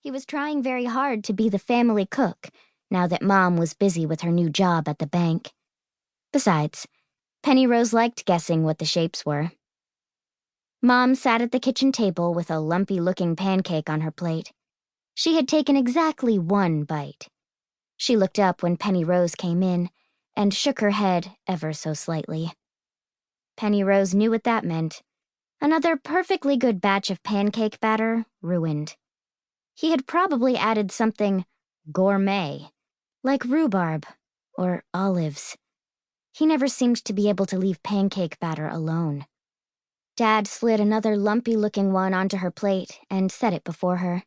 He was trying very hard to be the family cook, now that Mom was busy with her new job at the bank. Besides, Penrose liked guessing what the shapes were. Mom sat at the kitchen table with a lumpy-looking pancake on her plate. She had taken exactly one bite. She looked up when Penrose came in and shook her head ever so slightly. Penrose knew what that meant. Another perfectly good batch of pancake batter ruined. He had probably added something gourmet, like rhubarb or olives. He never seemed to be able to leave pancake batter alone. Dad slid another lumpy-looking one onto her plate and set it before her.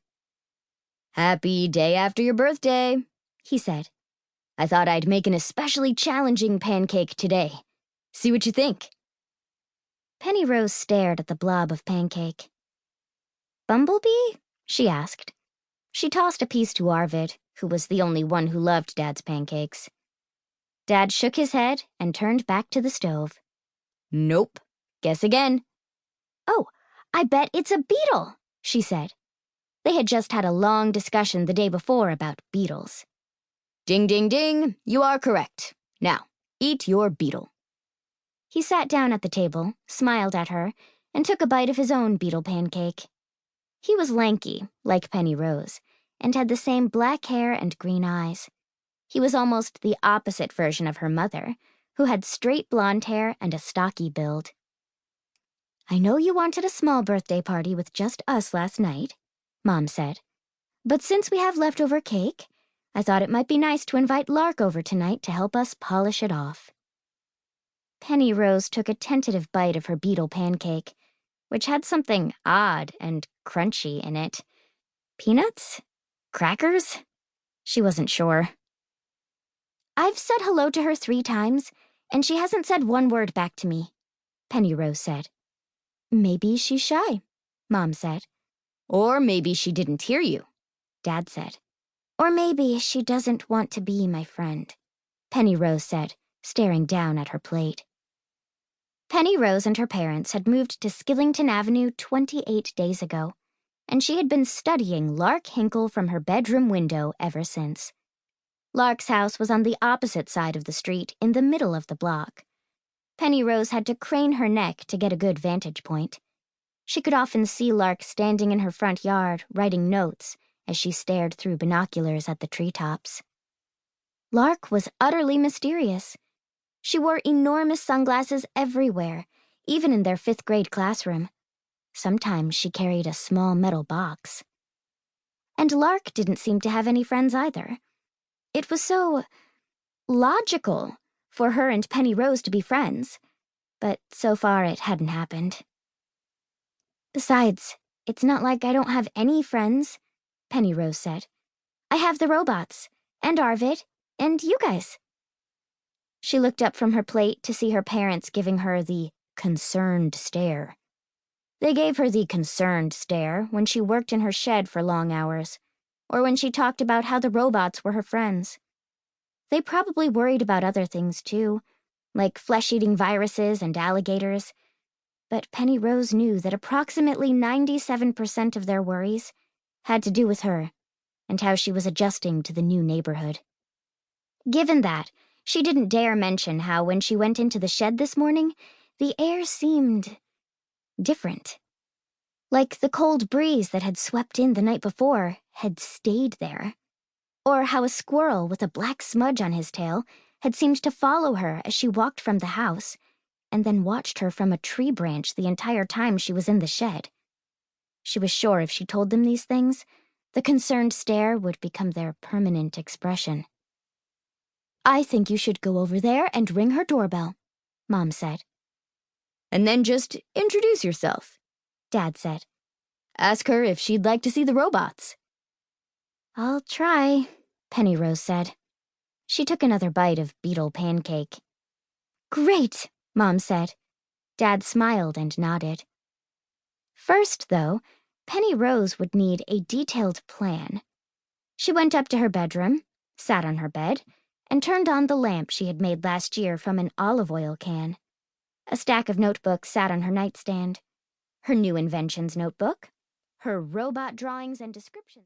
"Happy day after your birthday," he said. "I thought I'd make an especially challenging pancake today. See what you think." Penrose stared at the blob of pancake. "Bumblebee?" she asked. She tossed a piece to Arvid, who was the only one who loved Dad's pancakes. Dad shook his head and turned back to the stove. "Nope. Guess again." "Oh, I bet it's a beetle," she said. They had just had a long discussion the day before about beetles. "Ding, ding, ding. You are correct. Now, eat your beetle." He sat down at the table, smiled at her, and took a bite of his own beetle pancake. He was lanky, like Penrose, and had the same black hair and green eyes. He was almost the opposite version of her mother, who had straight blonde hair and a stocky build. "I know you wanted a small birthday party with just us last night," Mom said. "But since we have leftover cake, I thought it might be nice to invite Lark over tonight to help us polish it off." Penrose took a tentative bite of her beetle pancake, which had something odd and crunchy in it. Peanuts? Crackers? She wasn't sure. "I've said hello to her 3 times, and she hasn't said one word back to me," Penrose said. "Maybe she's shy," Mom said. "Or maybe she didn't hear you," Dad said. "Or maybe she doesn't want to be my friend," Penrose said, staring down at her plate. Penrose and her parents had moved to Skillington Avenue 28 days ago, and she had been studying Lark Hinkle from her bedroom window ever since. Lark's house was on the opposite side of the street, in the middle of the block. Penrose had to crane her neck to get a good vantage point. She could often see Lark standing in her front yard, writing notes, as she stared through binoculars at the treetops. Lark was utterly mysterious. She wore enormous sunglasses everywhere, even in their 5th grade classroom. Sometimes she carried a small metal box. And Lark didn't seem to have any friends either. It was so logical for her and Penrose to be friends, but so far it hadn't happened. "Besides, it's not like I don't have any friends," Penrose said. "I have the robots, and Arvid, and you guys." She looked up from her plate to see her parents giving her the concerned stare. They gave her the concerned stare when she worked in her shed for long hours, or when she talked about how the robots were her friends. They probably worried about other things too, like flesh-eating viruses and alligators, but Penrose knew that approximately 97% of their worries had to do with her and how she was adjusting to the new neighborhood. Given that, she didn't dare mention how when she went into the shed this morning, the air seemed different. Like the cold breeze that had swept in the night before had stayed there. Or how a squirrel with a black smudge on his tail had seemed to follow her as she walked from the house, and then watched her from a tree branch the entire time she was in the shed. She was sure if she told them these things, the concerned stare would become their permanent expression. "I think you should go over there and ring her doorbell," Mom said. "And then just introduce yourself," Dad said. "Ask her if she'd like to see the robots." "I'll try," Penrose said. She took another bite of beetle pancake. "Great," Mom said. Dad smiled and nodded. First, though, Penrose would need a detailed plan. She went up to her bedroom, sat on her bed, and turned on the lamp she had made last year from an olive oil can. A stack of notebooks sat on her nightstand. Her new inventions notebook, her robot drawings and descriptions.